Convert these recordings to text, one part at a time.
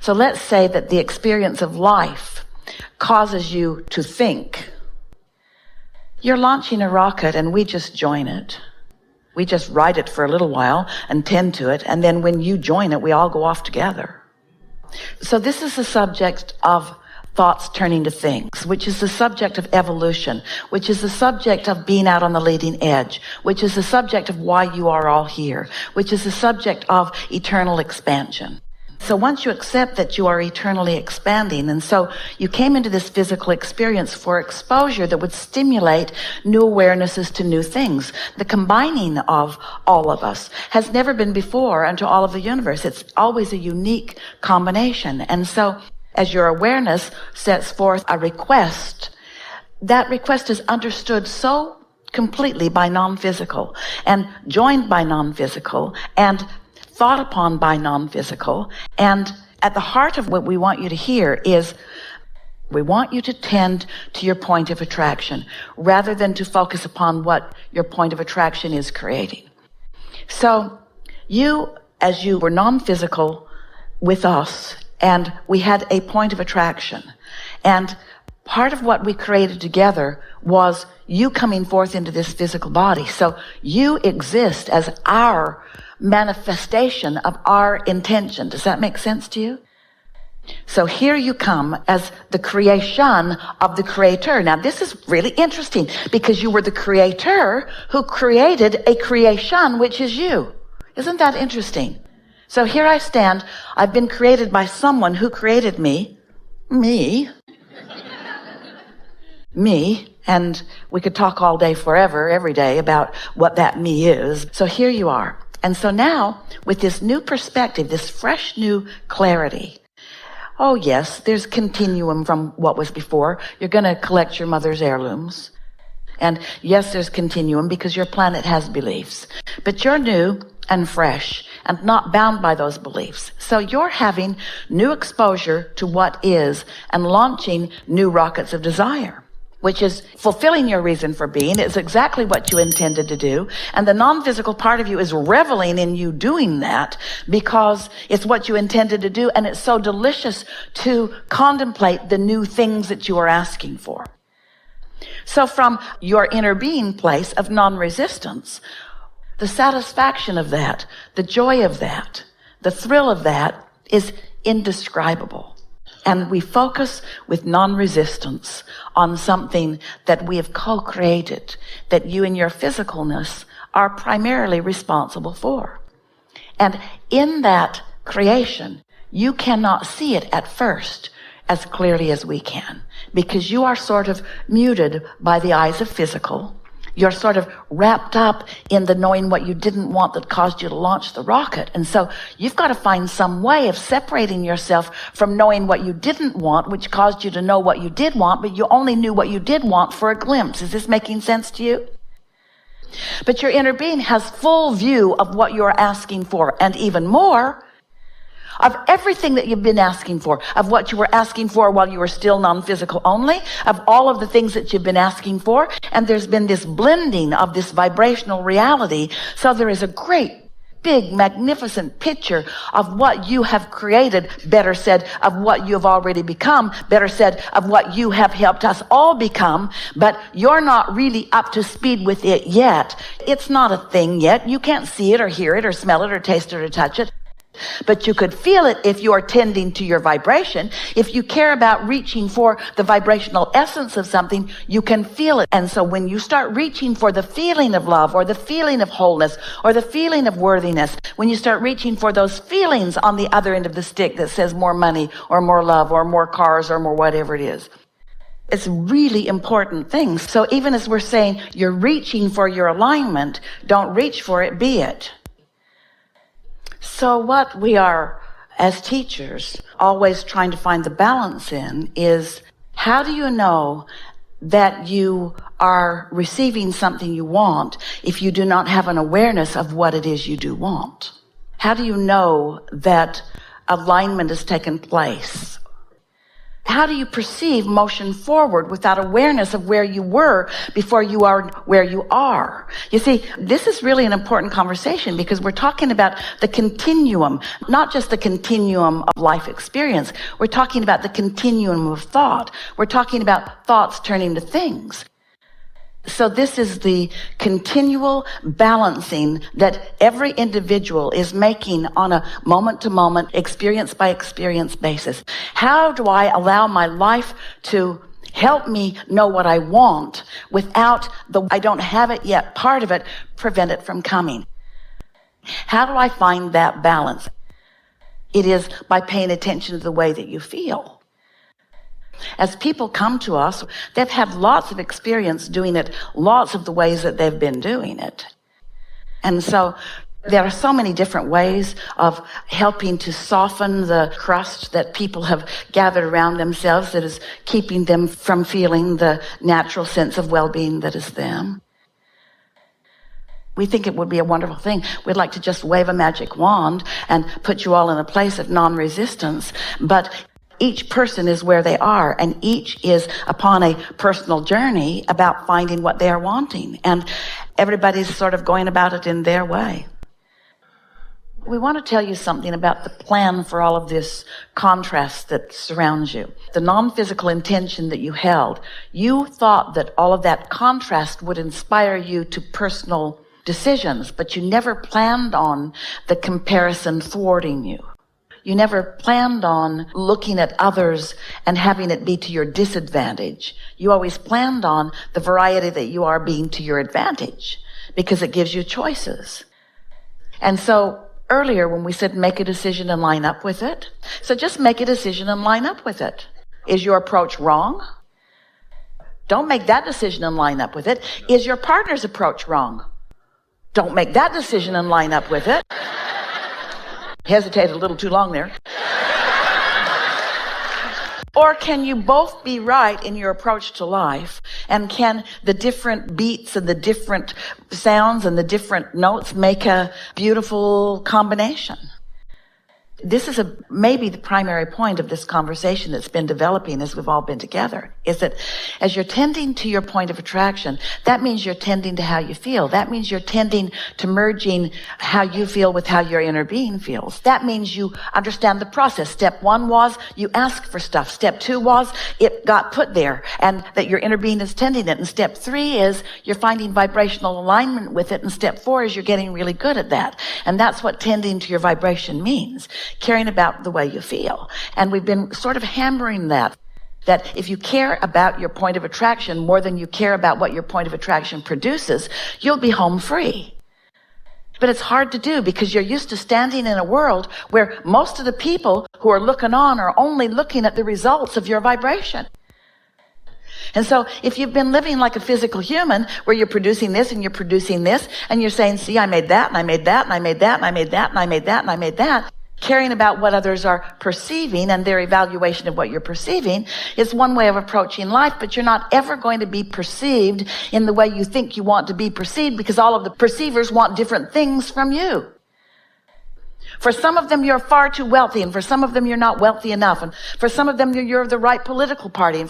So let's say that the experience of life causes you to think. You're launching a rocket and we just join it. We just ride it for a little while and tend to it, and then when you join it, we all go off together. So this is the subject of thoughts turning to things, which is the subject of evolution, which is the subject of being out on the leading edge, which is the subject of why you are all here, which is the subject of eternal expansion. So once you accept that you are eternally expanding, and so you came into this physical experience for exposure that would stimulate new awarenesses to new things. The combining of all of us has never been before unto all of the universe. It's always a unique combination. And so as your awareness sets forth a request, that request is understood so completely by non-physical and joined by non-physical and thought upon by non-physical. And at the heart of what we want you to hear is we want you to tend to your point of attraction rather than to focus upon what your point of attraction is creating. So you, as you were non-physical with us, and we had a point of attraction, and part of what we created together was you coming forth into this physical body. So you exist as our manifestation of our intention. Does that make sense to you? So here you come as the creation of the creator. Now this is really interesting because you were the creator who created a creation, which is you. Isn't that interesting? So here I stand. I've been created by someone who created me. Me. And we could talk all day forever, every day, about what that me is. So here you are. And so now, with this new perspective, this fresh new clarity, oh yes, there's continuum from what was before. You're going to collect your mother's heirlooms. And yes, there's continuum because your planet has beliefs. But you're new and fresh and not bound by those beliefs. So you're having new exposure to what is and launching new rockets of desire, which is fulfilling your reason for being. It's exactly what you intended to do. And the non-physical part of you is reveling in you doing that because it's what you intended to do. And it's so delicious to contemplate the new things that you are asking for. So from your inner being place of non-resistance, the satisfaction of that, the joy of that, the thrill of that is indescribable. And we focus with non-resistance on something that we have co-created, that you in your physicalness are primarily responsible for. And in that creation, you cannot see it at first as clearly as we can, because you are sort of muted by the eyes of physical. You're sort of wrapped up in the knowing what you didn't want that caused you to launch the rocket. And so you've got to find some way of separating yourself from knowing what you didn't want, which caused you to know what you did want, but you only knew what you did want for a glimpse. Is this making sense to you? But your inner being has full view of what you're asking for, and even more, of everything that you've been asking for, of what you were asking for while you were still non-physical only, of all of the things that you've been asking for. And there's been this blending of this vibrational reality. So there is a great, big, magnificent picture of what you have created, better said, of what you have already become, better said, of what you have helped us all become, but you're not really up to speed with it yet. It's not a thing yet. You can't see it or hear it or smell it or taste it or touch it. But you could feel it if you are tending to your vibration. If you care about reaching for the vibrational essence of something, you can feel it. And so when you start reaching for the feeling of love or the feeling of wholeness or the feeling of worthiness, when you start reaching for those feelings on the other end of the stick that says more money or more love or more cars or more whatever it is, it's really important things. So even as we're saying you're reaching for your alignment, don't reach for it, be it. So what we are, as teachers, always trying to find the balance in is, how do you know that you are receiving something you want if you do not have an awareness of what it is you do want? How do you know that alignment has taken place? How do you perceive motion forward without awareness of where you were before you are where you are? You see, this is really an important conversation because we're talking about the continuum, not just the continuum of life experience. We're talking about the continuum of thought. We're talking about thoughts turning to things. So this is the continual balancing that every individual is making on a moment-to-moment, experience-by-experience basis. How do I allow my life to help me know what I want without the I don't have it yet part of it prevent it from coming? How do I find that balance? It is by paying attention to the way that you feel. As people come to us, they've had lots of experience doing it, lots of the ways that they've been doing it. And so there are so many different ways of helping to soften the crust that people have gathered around themselves that is keeping them from feeling the natural sense of well-being that is them. We think it would be a wonderful thing. We'd like to just wave a magic wand and put you all in a place of non-resistance, but each person is where they are, and each is upon a personal journey about finding what they are wanting. And everybody's sort of going about it in their way. We want to tell you something about the plan for all of this contrast that surrounds you. The non-physical intention that you held. You thought that all of that contrast would inspire you to personal decisions, but you never planned on the comparison thwarting you. You never planned on looking at others and having it be to your disadvantage. You always planned on the variety that you are being to your advantage because it gives you choices. And so earlier when we said make a decision and line up with it, so just make a decision and line up with it. Is your approach wrong? Don't make that decision and line up with it. Is your partner's approach wrong? Don't make that decision and line up with it. Hesitated a little too long there. Or can you both be right in your approach to life? And can the different beats and the different sounds and the different notes make a beautiful combination? This is maybe the primary point of this conversation that's been developing as we've all been together, is that as you're tending to your point of attraction, that means you're tending to how you feel. That means you're tending to merging how you feel with how your inner being feels. That means you understand the process. Step 1 was you asked for stuff. Step 2 was it got put there and that your inner being is tending it. And step 3 is you're finding vibrational alignment with it. And step 4 is you're getting really good at that. And that's what tending to your vibration means. Caring about the way you feel. And we've been sort of hammering that if you care about your point of attraction more than you care about what your point of attraction produces, you'll be home free. But it's hard to do because you're used to standing in a world where most of the people who are looking on are only looking at the results of your vibration. And so if you've been living like a physical human where you're producing this and you're producing this and you're saying, see, I made that and I made that and I made that and I made that and I made that and I made that, caring about what others are perceiving and their evaluation of what you're perceiving is one way of approaching life, but you're not ever going to be perceived in the way you think you want to be perceived because all of the perceivers want different things from you. For some of them, you're far too wealthy, and for some of them, you're not wealthy enough, and for some of them, you're of the right political party,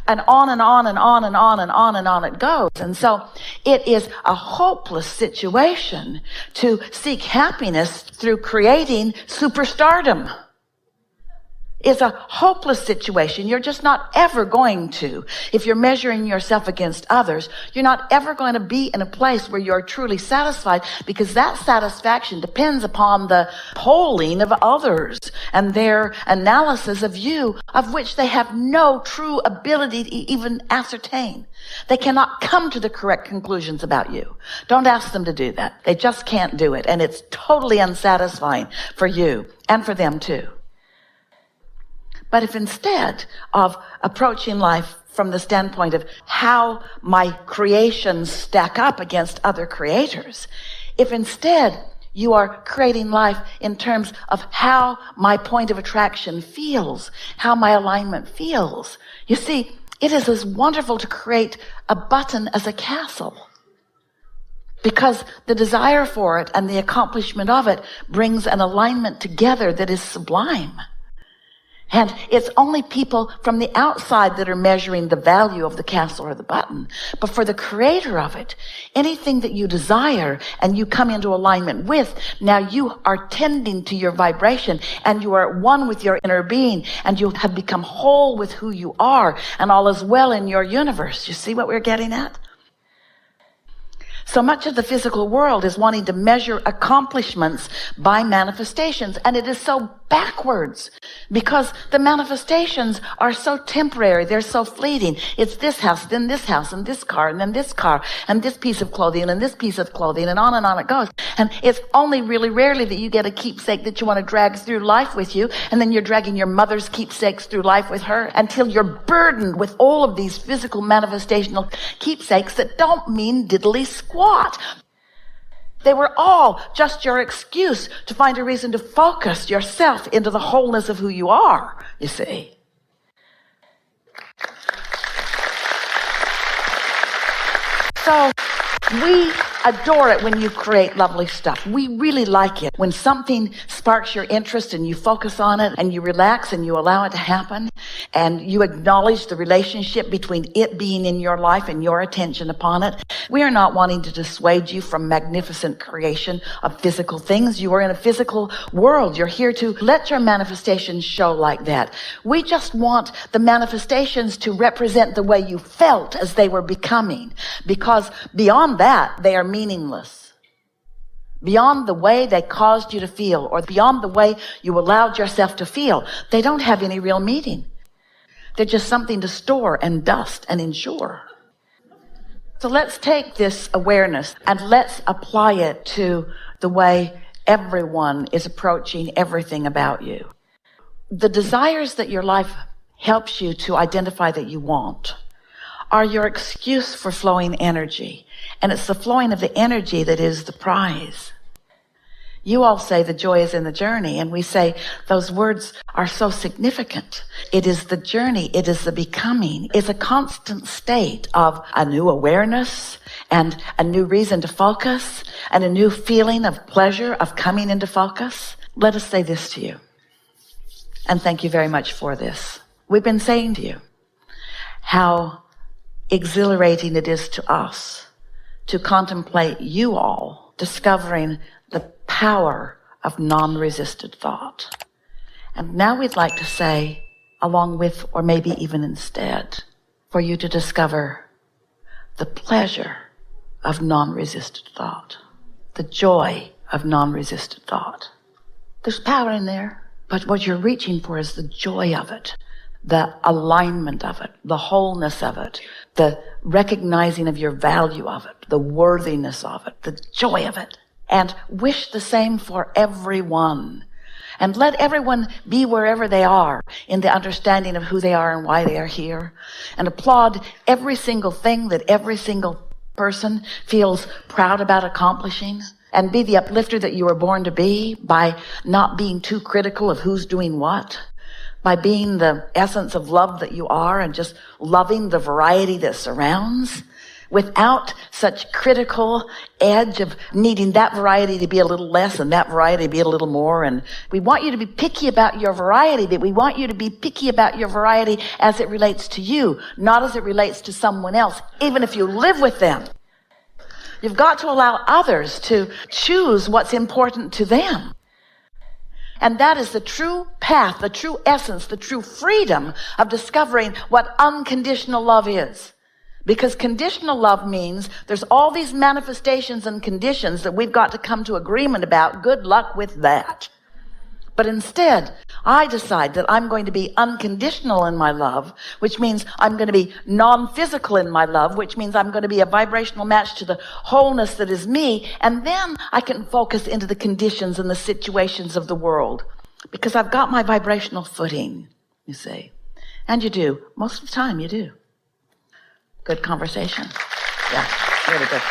and on and on and on and on and on and on it goes. And so it is a hopeless situation to seek happiness through creating superstardom. It's a hopeless situation. You're just not ever going to, if you're measuring yourself against others, you're not ever going to be in a place where you're truly satisfied because that satisfaction depends upon the polling of others and their analysis of you, of which they have no true ability to even ascertain. They cannot come to the correct conclusions about you. Don't ask them to do that. They just can't do it. And it's totally unsatisfying for you and for them too. But if instead of approaching life from the standpoint of how my creations stack up against other creators, if instead you are creating life in terms of how my point of attraction feels, how my alignment feels, you see, it is as wonderful to create a button as a castle. Because the desire for it and the accomplishment of it brings an alignment together that is sublime. And it's only people from the outside that are measuring the value of the castle or the button. But for the creator of it, anything that you desire and you come into alignment with, now you are tending to your vibration and you are at one with your inner being and you have become whole with who you are and all is well in your universe. You see what we're getting at? So much of the physical world is wanting to measure accomplishments by manifestations. And it is so backwards because the manifestations are so temporary. They're so fleeting. It's this house, then this house, and this car, and then this car, and this piece of clothing, and this piece of clothing, and on it goes. And it's only really rarely that you get a keepsake that you want to drag through life with you. And then you're dragging your mother's keepsakes through life with her until you're burdened with all of these physical manifestational keepsakes that don't mean diddly squat. They were all just your excuse to find a reason to focus yourself into the wholeness of who you are, you see. So we adore it when you create lovely stuff. We really like it when something sparks your interest and you focus on it and you relax and you allow it to happen and you acknowledge the relationship between it being in your life and your attention upon it. We are not wanting to dissuade you from magnificent creation of physical things. You are in a physical world. You're here to let your manifestations show like that. We just want the manifestations to represent the way you felt as they were becoming, because beyond that, they are meaningless. Beyond the way they caused you to feel or beyond the way you allowed yourself to feel, they don't have any real meaning. They're just something to store and dust and ensure. So let's take this awareness and let's apply it to the way everyone is approaching everything about you. The desires that your life helps you to identify that you want are your excuse for flowing energy. And it's the flowing of the energy that is the prize. You all say the joy is in the journey, and we say those words are so significant. It is the journey. It is the becoming. It's a constant state of a new awareness and a new reason to focus and a new feeling of pleasure of coming into focus. Let us say this to you. And thank you very much for this. We've been saying to you how exhilarating it is to us to contemplate you all discovering the power of non-resisted thought. And now we'd like to say, along with, or maybe even instead, for you to discover the pleasure of non-resisted thought, the joy of non-resisted thought. There's power in there, but what you're reaching for is the joy of it, the alignment of it, the wholeness of it, the recognizing of your value of it, the worthiness of it, the joy of it. And wish the same for everyone. And let everyone be wherever they are in the understanding of who they are and why they are here. And applaud every single thing that every single person feels proud about accomplishing. And be the uplifter that you were born to be by not being too critical of who's doing what. By being the essence of love that you are and just loving the variety that surrounds. Without such critical edge of needing that variety to be a little less and that variety to be a little more. And we want you to be picky about your variety, but we want you to be picky about your variety as it relates to you, not as it relates to someone else, even if you live with them. You've got to allow others to choose what's important to them. And that is the true path, the true essence, the true freedom of discovering what unconditional love is. Because conditional love means there's all these manifestations and conditions that we've got to come to agreement about. Good luck with that. But instead, I decide that I'm going to be unconditional in my love, which means I'm going to be non-physical in my love, which means I'm going to be a vibrational match to the wholeness that is me. And then I can focus into the conditions and the situations of the world. Because I've got my vibrational footing, you see. And you do. Most of the time you do. Good conversation. Yeah, really good.